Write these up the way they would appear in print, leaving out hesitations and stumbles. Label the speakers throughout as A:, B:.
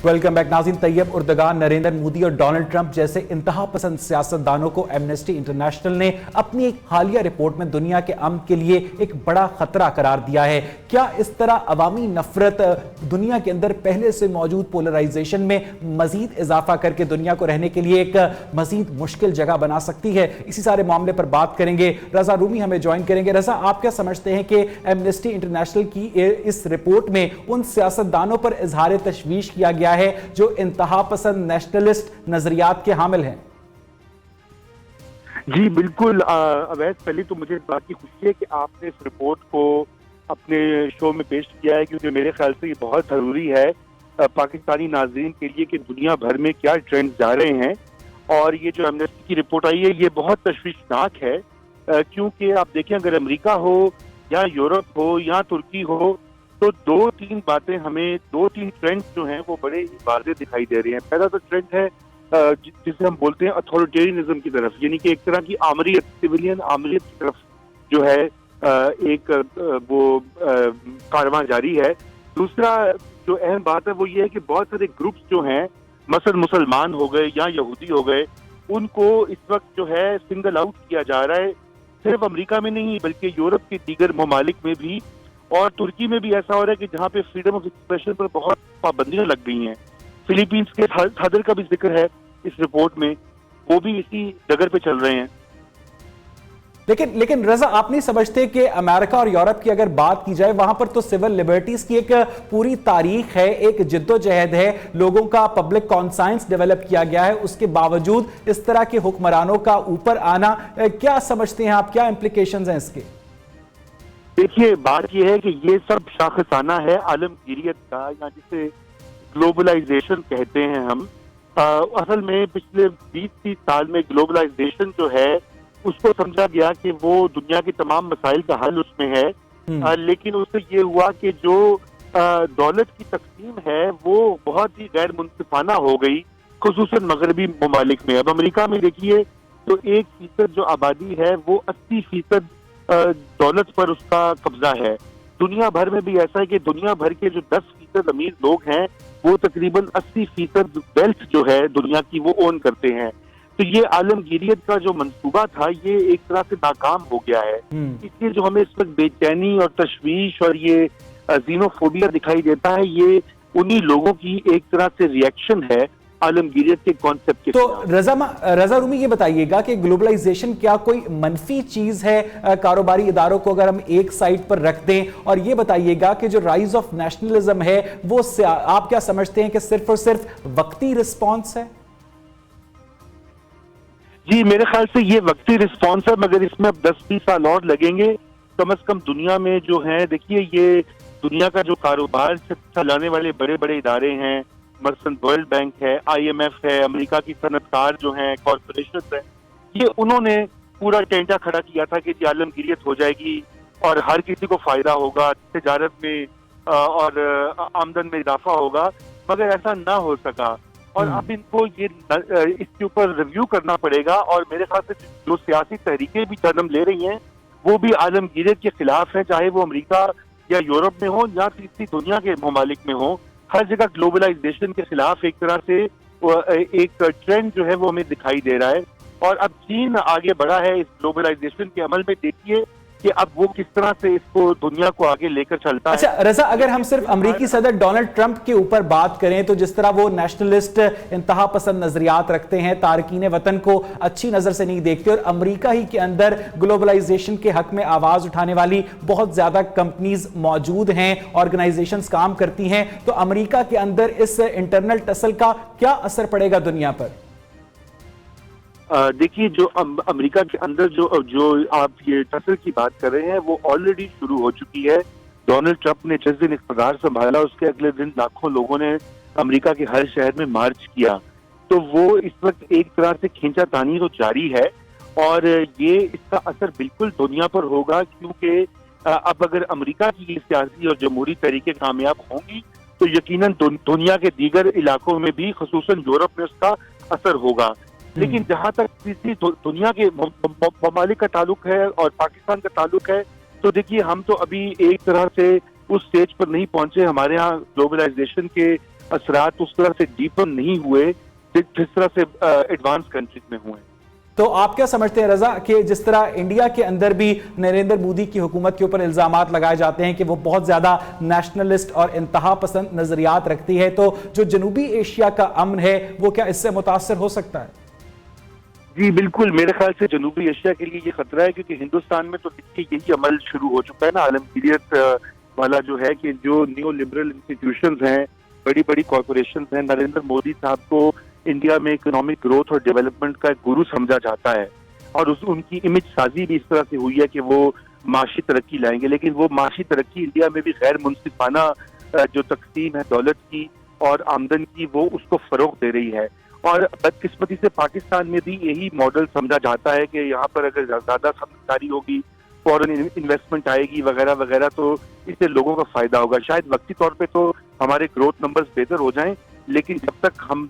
A: Welcome back नाज़रीन। तैयब उर्दगान, नरेंद्र मोदी और Donald Trump जैसे इंतहा पसंद सियासतदानों को एमनेस्टी इंटरनेशनल ने अपनी एक हालिया रिपोर्ट में दुनिया के अमन के लिए एक बड़ा खतरा करार दिया है। क्या इस तरह अवामी नफरत दुनिया के अंदर पहले से मौजूद पोलराइजेशन में मजीद इजाफा करके दुनिया को रहने के लिए एक मजीद मुश्किल जगह बना सकती है? इसी सारे मामले पर बात करेंगे। रजा रूमी हमें ज्वाइन करेंगे। रजा, आप क्या समझते हैं कि एमनेस्टी इंटरनेशनल की इस रिपोर्ट में उन सियासतदानों पर इजहार तशवीश किया गया है जो इंतहा पसंद नेशनलिस्ट नजरियात के हामिल हैं?
B: जी बिल्कुल अवैध, पहले तो मुझे इस बात की खुशी है कि आपने इस रिपोर्ट को अपने शो में पेश किया है, क्योंकि मेरे ख्याल से ये बहुत ज़रूरी है पाकिस्तानी नाज़रीन के लिए कि दुनिया भर में क्या ट्रेंड जा रहे हैं। और ये जो एमनेस्टी की रिपोर्ट आई है ये बहुत तशवीशनाक है, क्योंकि आप देखें अगर अमेरिका हो या यूरोप हो या तुर्की हो तो दो तीन बातें हमें, दो तीन ट्रेंड्स जो हैं वो बड़े ही वाज़ेह दिखाई दे रहे हैं। पहला तो ट्रेंड है जिसे हम बोलते हैं अथॉरिटेरियनिज्म की तरफ, यानी कि एक तरह की आमरीत, सिविलियन आमरीत की तरफ जो है एक वो कारवां जारी है। दूसरा जो अहम बात है वो ये है कि बहुत सारे ग्रुप्स जो हैं, मसलन मुसलमान हो गए या यहूदी हो गए, उनको इस वक्त जो है सिंगल आउट किया जा रहा है, सिर्फ अमेरिका में नहीं बल्कि यूरोप के दीगर ममालिक में भी, और तुर्की में भी ऐसा हो रहा है कि जहाँ पे फ्रीडम ऑफ एक्सप्रेशन पर बहुत पाबंदियां लग गई हैं। फिलीपींस के सदर का भी जिक्र है इस रिपोर्ट में, वो भी इसी डगर पे चल रहे हैं।
A: लेकिन रजा, आप नहीं समझते कि अमेरिका और यूरोप की अगर बात की जाए, वहां पर तो सिविल लिबर्टीज की एक पूरी तारीख है, एक जिद्दोजहद है, लोगों का पब्लिक कॉन्साइंस डेवलप किया गया है, उसके बावजूद इस तरह के हुक्मरानों का ऊपर आना, क्या समझते हैं आप, क्या इंप्लीकेशंस हैं इसके?
B: देखिए बात यह है कि ये सब शाखसाना है आलमगीरियत का, या जिसे ग्लोबलाइजेशन कहते हैं हम। असल में पिछले 20-30 साल में ग्लोबलाइजेशन जो है उसको समझा गया कि वो दुनिया के तमाम मसाइल का हल उसमें है, लेकिन उससे ये हुआ कि जो दौलत की तकसीम है वो बहुत ही गैर मुनसिफाना हो गई, खुसूसन मगरबी ममालिक में। अब अमेरिका में देखिए तो 1% जो आबादी है वो 80% दौलत पर उसका कब्जा है। दुनिया भर में भी ऐसा है कि दुनिया भर के जो 10% अमीर लोग हैं वो तकरीबन 80% वेल्थ जो है दुनिया की वो ओन करते हैं। तो ये आलमगीरियत का जो मंसूबा था ये एक तरह से नाकाम हो गया है। इसलिए जो हमें इस वक्त बेचैनी और तशवीश और ये जीनोफोबिया दिखाई देता है, ये उन्हीं लोगों की एक तरह से रिएक्शन है आलमगीरियत के कॉन्सेप्ट के।
A: तो रजा रूमी ये बताइएगा कि ग्लोबलाइजेशन क्या कोई मनफी चीज है कारोबारी इदारों को अगर हम एक साइड पर रख दें? और ये बताइएगा कि जो राइज ऑफ नेशनलिज्म है वो आप क्या समझते हैं कि सिर्फ और सिर्फ वक्ती रिस्पॉन्स है?
B: जी मेरे ख्याल से ये वक्ती रिस्पॉन्स है, मगर इसमें अब 10-20 साल और लगेंगे कम से कम। दुनिया में जो है देखिए, ये दुनिया का जो कारोबार चलाने वाले बड़े बड़े इदारे हैं, मसलन वर्ल्ड बैंक है, IMF है, अमेरिका की सनतकार जो हैं, कॉर्पोरेशन है, ये उन्होंने पूरा टेंटा खड़ा किया था कि आलमगीरियत हो जाएगी और हर किसी को फायदा होगा, तिजारत में और आमदन में इजाफा होगा, मगर ऐसा ना हो सका। और अब इनको ये इसके ऊपर रिव्यू करना पड़ेगा, और मेरे ख्याल से जो सियासी तहरीकें भी जन्म ले रही हैं वो भी आलमगीरियत के खिलाफ है, चाहे वो अमेरिका या यूरोप में हो या तीसरी दुनिया के ममालिक में हो। हर जगह ग्लोबलाइजेशन के खिलाफ एक तरह से एक ट्रेंड जो है वो हमें दिखाई दे रहा है। और अब चीन आगे बढ़ा है इस ग्लोबलाइजेशन के अमल में, देखिए कि अब वो किस तरह से इसको दुनिया को आगे लेकर चलता है।
A: अच्छा रजा, अगर हम सिर्फ अमेरिकी सदर डोनाल्ड ट्रंप के ऊपर बात करें तो जिस तरह वो नेशनलिस्ट इंतहा पसंद नजरियात रखते हैं, तारकीन वतन को अच्छी नजर से नहीं देखते, और अमेरिका ही के अंदर ग्लोबलाइजेशन के हक में आवाज उठाने वाली बहुत ज्यादा कंपनीज मौजूद हैं, ऑर्गेनाइजेशंस काम करती हैं, तो अमेरिका के अंदर इस इंटरनल टसल का क्या असर पड़ेगा दुनिया पर?
B: देखिए जो अमेरिका के अंदर जो आप ये टसल की बात कर रहे हैं वो ऑलरेडी शुरू हो चुकी है। डोनाल्ड ट्रंप ने जिस दिन इख्तियार संभाला उसके अगले दिन लाखों लोगों ने अमेरिका के हर शहर में मार्च किया, तो वो इस वक्त एक तरह से खींचातानी तो जारी है, और ये इसका असर बिल्कुल दुनिया पर होगा, क्योंकि अब अगर अमेरिका की ये सियासी और जमहूरी तरीके कामयाब होंगी तो यकीनन दुनिया के दीगर इलाकों में भी, खुसूसन यूरोप में उसका असर होगा। लेकिन जहां तक किसी दुनिया के ममालिक का ताल्लुक है और पाकिस्तान का ताल्लुक है, तो देखिए हम तो अभी एक तरह से उस स्टेज पर नहीं पहुंचे। हमारे यहाँ ग्लोबलाइजेशन के असरात उस तरह से डीपन नहीं हुए जिस तरह से एडवांस कंट्रीज में हुए।
A: तो आप क्या समझते हैं रजा कि जिस तरह इंडिया के अंदर भी नरेंद्र मोदी की हुकूमत के ऊपर इल्जामात लगाए जाते हैं कि वो बहुत ज्यादा नेशनलिस्ट और इंतहा पसंद नजरियात रखती है, तो जो जनूबी एशिया का अमन है वो क्या इससे मुतासर हो सकता है?
B: जी बिल्कुल, मेरे ख्याल से जनूबी एशिया के लिए ये खतरा है, क्योंकि हिंदुस्तान में तो देखिए यही अमल शुरू हो चुका है ना, आलमगीरियत वाला जो है कि जो न्यू लिबरल इंस्टीट्यूशंस हैं, बड़ी बड़ी कॉरपोरेशंस हैं, नरेंद्र मोदी साहब को इंडिया में इकोनॉमिक ग्रोथ और डेवलपमेंट का एक गुरु समझा जाता है, और उनकी इमेज साजी भी इस तरह से हुई है कि वो माशी तरक्की लाएंगे। लेकिन वो माशी तरक्की इंडिया में भी गैर मुनसिफाना जो तकसीम है दौलत की और आमदन की, वो उसको फरोग दे रही है। और बदकिस्मती से पाकिस्तान में भी यही मॉडल समझा जाता है कि यहाँ पर अगर ज्यादा समझदारी होगी, फॉरेन इन्वेस्टमेंट आएगी वगैरह वगैरह, तो इससे लोगों का फायदा होगा। शायद वक्ती तौर पे तो हमारे ग्रोथ नंबर्स बेहतर हो जाएं, लेकिन जब तक हम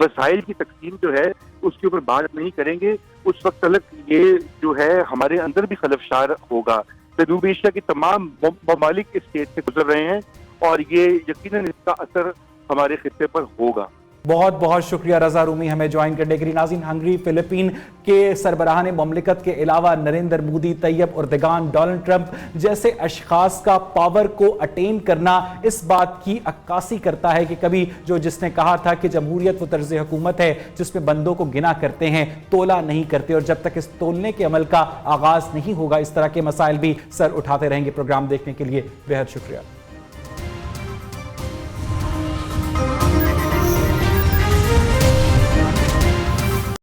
B: वसाइल की तकसीम जो है उसके ऊपर बात नहीं करेंगे, उस वक्त तक ये जो है हमारे अंदर भी खलफशार होगा। जनूबी एशिया के तमाम ममालिक इस स्टेट से गुजर रहे हैं और ये यकीनन इसका असर हमारे खित्ते पर होगा।
A: बहुत बहुत शुक्रिया रजा रूमी हमें ज्वाइन करने के लिए। नाज़रीन, हंगरी फिलिपीन के सरबराहान ममलिकत के अलावा नरेंद्र मोदी, तैयब उर्दगान, डोनाल्ड ट्रंप जैसे अशखास का पावर को अटेन करना इस बात की अक्कासी करता है कि कभी जिसने कहा था कि जमहूरियत वो तर्ज हुकूमत है जिसमें बंदों को गिना करते हैं, तोला नहीं करते, और जब तक इस तोलने के अमल का आगाज नहीं होगा इस तरह के मसाइल भी सर उठाते रहेंगे। प्रोग्राम देखने के लिए बेहद शुक्रिया।